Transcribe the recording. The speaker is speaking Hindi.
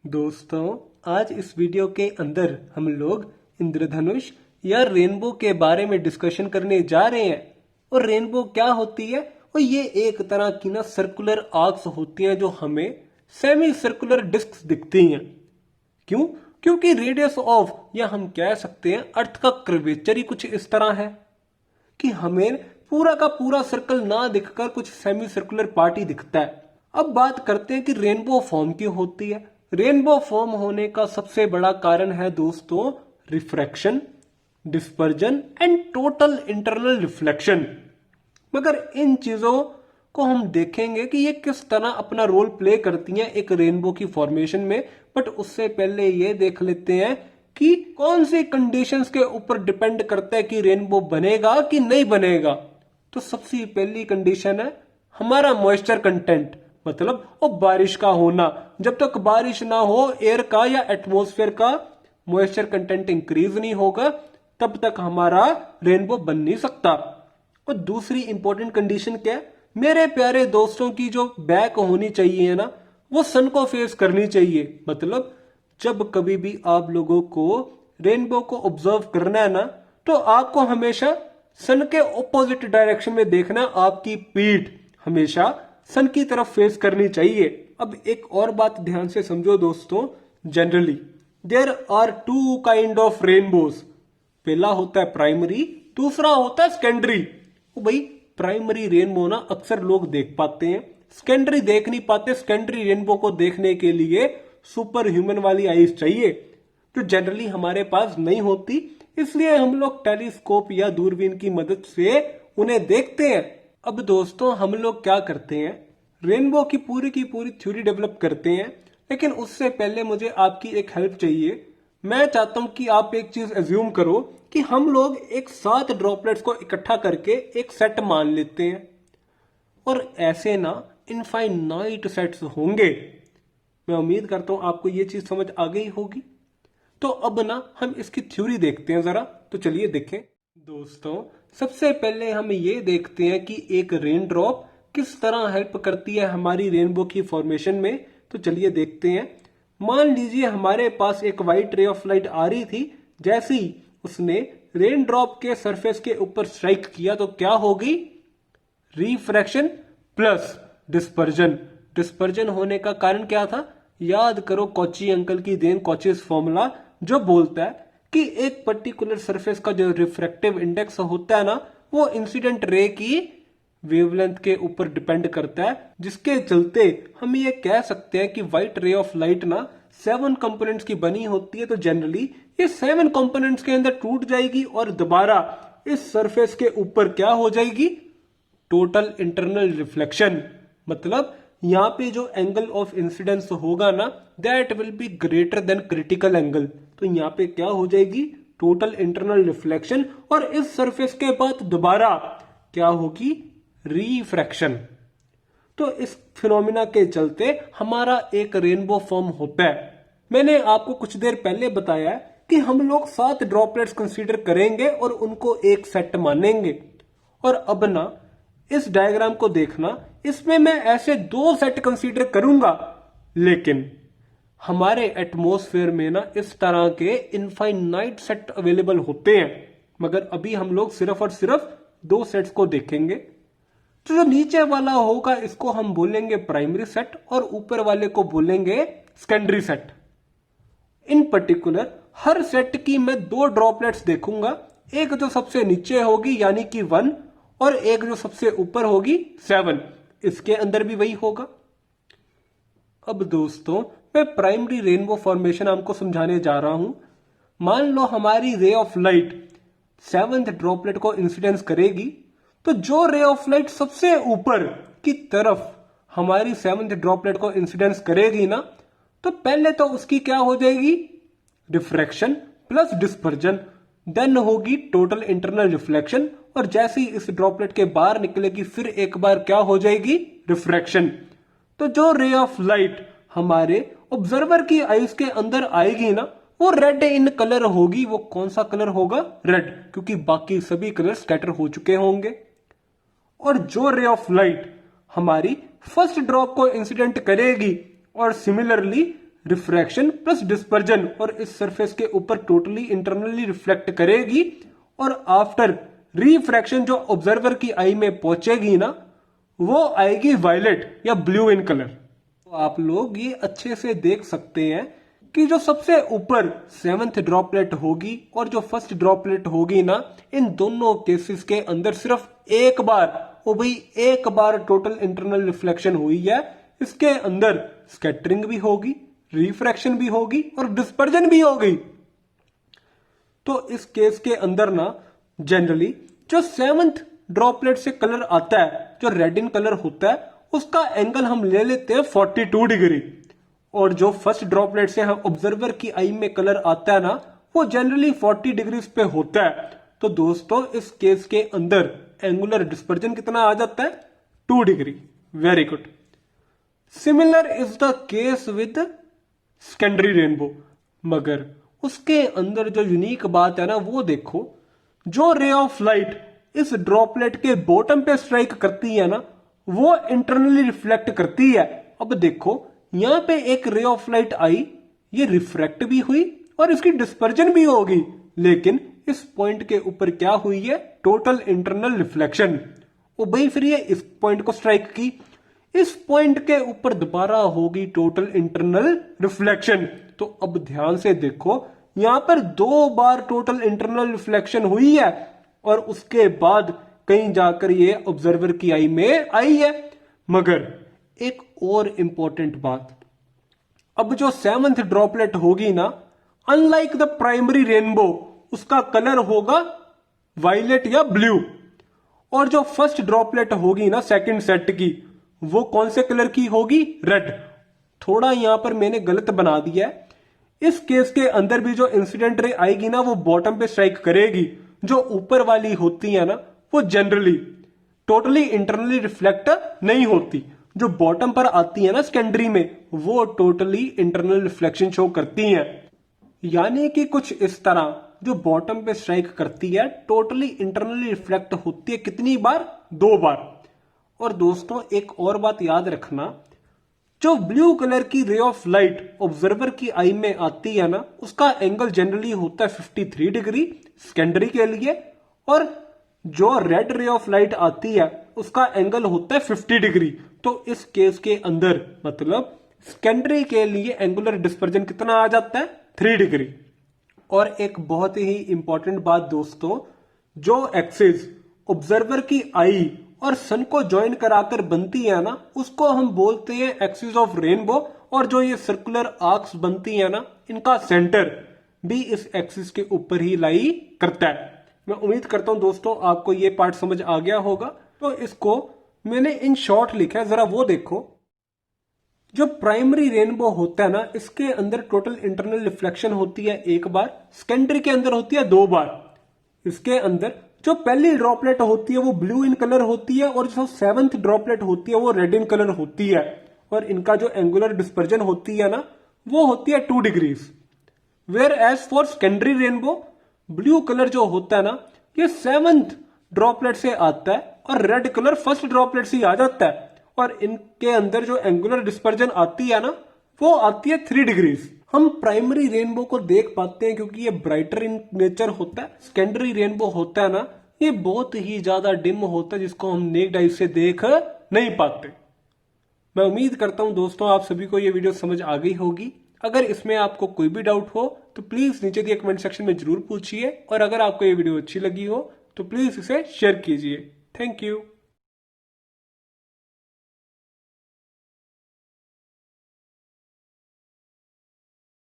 दोस्तों, आज इस वीडियो के अंदर हम लोग इंद्रधनुष या रेनबो के बारे में डिस्कशन करने जा रहे हैं। और रेनबो क्या होती है? और ये एक तरह की ना सर्कुलर आर्क्स होती हैं जो हमें सेमी सर्कुलर डिस्क्स दिखती हैं। क्यों? क्योंकि रेडियस ऑफ या हम कह सकते हैं अर्थ का कर्वेचर ही कुछ इस तरह है कि हमें पूरा का पूरा सर्कल ना दिखकर कुछ सेमी सर्कुलर पार्ट ही दिखता है। अब बात करते हैं कि रेनबो फॉर्म क्यों होती है। रेनबो फॉर्म होने का सबसे बड़ा कारण है दोस्तों refraction, dispersion and total internal reflection. मगर इन चीजों को हम देखेंगे कि ये किस तरह अपना रोल प्ले करती हैं एक रेनबो की फॉर्मेशन में। बट उससे पहले ये देख लेते हैं कि कौन सी कंडीशंस के ऊपर डिपेंड करता है कि रेनबो बनेगा कि नहीं बनेगा। तो सबसे पहली कंडीशन है हमारा मॉइस्चर कंटेंट, मतलब वो बारिश का होना। जब तक बारिश ना हो, एयर का या एटमॉस्फेयर का मॉइस्चर कंटेंट इंक्रीज नहीं होगा, तब तक हमारा रेनबो बन नहीं सकता। और दूसरी इंपॉर्टेंट कंडीशन क्या है? मेरे प्यारे दोस्तों की जो बैक होनी चाहिए ना, वो सन को फेस करनी चाहिए। मतलब जब कभी भी आप लोगों को रेनबो को ऑब्जर्व करना है ना, तो आपको हमेशा सन के ऑपोजिट डायरेक्शन में देखना। आपकी पीठ हमेशा सन की तरफ फेस करनी चाहिए। अब एक और बात ध्यान से समझो दोस्तों, generally there are two kind of rainbows. पहला होता है प्राइमरी, दूसरा होता है सेकेंडरी। भाई प्राइमरी रेनबो ना अक्सर लोग देख पाते हैं, सेकेंडरी देख नहीं पाते। सेकेंडरी रेनबो को देखने के लिए सुपर ह्यूमन वाली आईज चाहिए, जो जनरली हमारे पास नहीं होती। इसलिए हम लोग टेलीस्कोप या दूरबीन की मदद से उन्हें देखते हैं। अब दोस्तों हम लोग क्या करते हैं, रेनबो की पूरी थ्योरी डेवलप करते हैं। लेकिन उससे पहले मुझे आपकी एक हेल्प चाहिए। मैं चाहता हूं कि आप एक चीज एज्यूम करो कि हम लोग एक साथ ड्रॉपलेट्स को इकट्ठा करके एक सेट मान लेते हैं, और ऐसे ना इनफाइनाइट सेट्स होंगे। मैं उम्मीद करता हूं आपको ये चीज समझ आ गई होगी। तो अब ना हम इसकी थ्योरी देखते हैं जरा। तो चलिए देखें दोस्तों। सबसे पहले हम ये देखते हैं कि एक रेन ड्रॉप किस तरह हेल्प करती है हमारी रेनबो की फॉर्मेशन में। तो चलिए देखते हैं। मान लीजिए हमारे पास एक व्हाइट रे ऑफ लाइट आ रही थी। जैसे ही उसने रेन ड्रॉप के सरफेस के ऊपर स्ट्राइक किया तो क्या होगी? Refraction plus dispersion. डिस्पर्जन होने का कारण क्या था? याद करो कॉची अंकल की देन, कॉचीज फॉर्मूला, जो बोलता है कि एक पर्टिकुलर सरफेस का जो रिफ्रैक्टिव इंडेक्स होता है ना, वो इंसिडेंट रे की वेवलेंथ के ऊपर डिपेंड करता है। जिसके चलते हम ये कह सकते हैं कि व्हाइट रे ऑफ लाइट ना 7 कंपोनेंट्स की बनी होती है। तो जनरली ये 7 कंपोनेंट्स के अंदर टूट जाएगी और दोबारा इस सरफेस के ऊपर क्या हो जाएगी? Total internal reflection. मतलब यहां पे जो एंगल ऑफ इंसिडेंस होगा ना, that will be greater than critical angle. तो यहां पे क्या हो जाएगी? Total internal reflection. और इस सरफेस के बाद दोबारा क्या होगी? रिफ्रैक्शन। तो इस फिनोमिना के चलते हमारा एक रेनबो फॉर्म होता है। मैंने आपको कुछ देर पहले बताया कि हम लोग 7 ड्रॉपलेट्स कंसीडर करेंगे और उनको एक सेट मानेंगे। और अब ना इस डायग्राम को देखना, इसमें मैं ऐसे 2 सेट कंसीडर करूंगा। लेकिन हमारे एटमॉस्फेयर में ना इस तरह के इनफाइनाइट सेट अवेलेबल होते हैं। मगर अभी हम लोग सिर्फ और सिर्फ 2 सेट्स को देखेंगे। तो जो नीचे वाला होगा इसको हम बोलेंगे प्राइमरी सेट और ऊपर वाले को बोलेंगे सेकेंडरी सेट। इन पर्टिकुलर हर सेट की मैं 2 ड्रॉपलेट्स देखूंगा, एक जो सबसे नीचे होगी यानी कि 1, और एक जो सबसे ऊपर होगी 7। इसके अंदर भी वही होगा। अब दोस्तों मैं प्राइमरी रेनबो फॉर्मेशन आपको समझाने जा रहा हूं। मान लो हमारी ray of light 7th droplet को इंसिडेंस करेगी। तो जो रे ऑफ लाइट सबसे ऊपर की तरफ हमारी 7th ड्रॉपलेट को इंसिडेंस करेगी ना, तो पहले तो उसकी क्या हो जाएगी? रिफ्रैक्शन प्लस डिस्पर्जन, देन होगी टोटल इंटरनल रिफ्लेक्शन। और जैसे ही इस ड्रॉपलेट के बाहर निकलेगी फिर एक बार क्या हो जाएगी? रिफ्रैक्शन। तो जो रे ऑफ लाइट हमारे ऑब्जर्वर की आईज के अंदर आएगी ना, वो रेड इन कलर होगी। वो कौन सा कलर होगा? रेड, क्योंकि बाकी सभी कलर स्कैटर हो चुके होंगे। और जो रे ऑफ लाइट हमारी फर्स्ट ड्रॉप को इंसिडेंट करेगी और सिमिलरली रिफ्रैक्शन प्लस डिस्पर्जन और इस सरफेस के ऊपर टोटली इंटरनली रिफ्लेक्ट करेगी और आफ्टर रिफ्रैक्शन जो ऑब्जर्वर की आई में पहुंचेगी ना वो आएगी वायलेट या ब्लू इन कलर। तो आप लोग ये अच्छे से देख सकते हैं कि जो सबसे ऊपर 7th ड्रॉपलेट होगी और जो फर्स्ट ड्रॉपलेट होगी ना इन दोनों केसेस के अंदर सिर्फ एक बार टोटल इंटरनल रिफ्लेक्शन हुई है। इसके अंदर स्कैटरिंग भी होगी, रिफ्रैक्शन भी होगी और डिस्पर्जन भी होगी। तो इस केस के अंदर ना जनरली जो 7th ड्रॉपलेट से कलर आता है जो रेड इन कलर होता है उसका एंगल हम ले लेते हैं 42 डिग्री और जो फर्स्ट ड्रॉपलेट से हम ऑब्जर्वर की आई में कलर आता है ना वो जनरली 40 डिग्री पे होता है। तो दोस्तों इस केस के अंदर एंगुलर डिस्पर्जन कितना आ जाता है 2 degree. Very good. Similar is the case with secondary rainbow, मगर उसके अंदर जो यूनिक बात है ना वो देखो, जो रे ऑफ लाइट इस ड्रॉपलेट के बॉटम पे स्ट्राइक करती है ना वो इंटरनली रिफ्लेक्ट करती है। अब देखो यहां पे एक रे ऑफ लाइट आई, ये रिफ्रैक्ट भी हुई और इसकी डिस्पर्जन भी होगी, लेकिन इस पॉइंट के ऊपर क्या हुई है टोटल इंटरनल रिफ्लेक्शन। ओ भाई फिर ये इस पॉइंट को स्ट्राइक की, इस पॉइंट के ऊपर दोबारा होगी टोटल इंटरनल रिफ्लेक्शन। तो अब ध्यान से देखो यहां पर 2 बार टोटल इंटरनल रिफ्लेक्शन हुई है और उसके बाद कहीं जाकर ये ऑब्जर्वर की आई में आई है। मगर एक और इंपॉर्टेंट बात, अब जो 7th ड्रॉपलेट होगी ना अनलाइक द प्राइमरी रेनबो उसका कलर होगा वायलेट या ब्लू और जो फर्स्ट ड्रॉपलेट होगी ना सेकंड सेट की वो कौन से कलर की होगी रेड। थोड़ा यहां पर मैंने गलत बना दिया है, इस केस के अंदर भी जो इंसिडेंट रे आएगी ना वो बॉटम पे स्ट्राइक करेगी, जो ऊपर वाली होती है ना वो जनरली टोटली इंटरनली रिफ्लेक्ट नहीं होती, जो बॉटम पर आती है ना सेकेंडरी में वो टोटली इंटरनल रिफ्लेक्शन शो करती हैं। यानी कि कुछ इस तरह जो बॉटम पे स्ट्राइक करती है टोटली इंटरनली रिफ्लेक्ट होती है कितनी बार 2 बार। और दोस्तों एक और बात याद रखना, जो ब्लू कलर की रे ऑफ लाइट ऑब्जर्वर की आई में आती है ना उसका एंगल जनरली होता है 53 डिग्री सेकेंडरी के लिए और जो रेड रे ऑफ लाइट आती है उसका एंगल होता है 50 डिग्री। तो इस केस के अंदर मतलब सेकेंडरी के लिए एंगुलर डिस्पर्जन कितना आ जाता है 3 डिग्री। और एक बहुत ही इंपॉर्टेंट बात दोस्तों, जो एक्सिस ऑब्जर्वर की आई और सन को ज्वाइन कराकर बनती है ना उसको हम बोलते हैं एक्सिस ऑफ रेनबो और जो ये सर्कुलर आर्क्स बनती है ना इनका सेंटर भी इस एक्सिस के ऊपर ही लाई करता है। मैं उम्मीद करता हूं दोस्तों आपको ये पार्ट समझ आ गया होगा। तो इसको मैंने इन शॉर्ट लिखा है, जरा वो देखो। जो प्राइमरी रेनबो होता है ना इसके अंदर टोटल इंटरनल रिफ्लेक्शन होती है 1 बार, सेकेंडरी के अंदर होती है 2 बार। इसके अंदर जो पहली ड्रॉपलेट होती है वो ब्लू इन कलर होती है और जो 7th ड्रॉपलेट होती है वो रेड इन कलर होती है और इनका जो एंगुलर डिस्पर्जन होती है ना वो होती है 2 degrees. Whereas for secondary rainbow blue colour जो होता है ना ये 7th ड्रॉपलेट से आता है और रेड कलर फर्स्ट ड्रॉपलेट से आ जाता है और इनके अंदर जो एंगुलर डिस्पर्जन आती है ना वो आती है 3 डिग्रीज। हम प्राइमरी रेनबो को देख पाते हैं क्योंकि ये ब्राइटर इन नेचर होता है। सेकेंडरी रेनबो होता है ना ये बहुत ही ज्यादा डिम होता है जिसको हम नेक्ड आई से देख नहीं पाते। मैं उम्मीद करता हूं दोस्तों आप सभी को ये वीडियो समझ आ गई होगी। अगर इसमें आपको कोई भी डाउट हो तो प्लीज नीचे दिए कमेंट सेक्शन में जरूर पूछिए और अगर आपको ये वीडियो अच्छी लगी हो तो प्लीज इसे शेयर कीजिए। Thank you.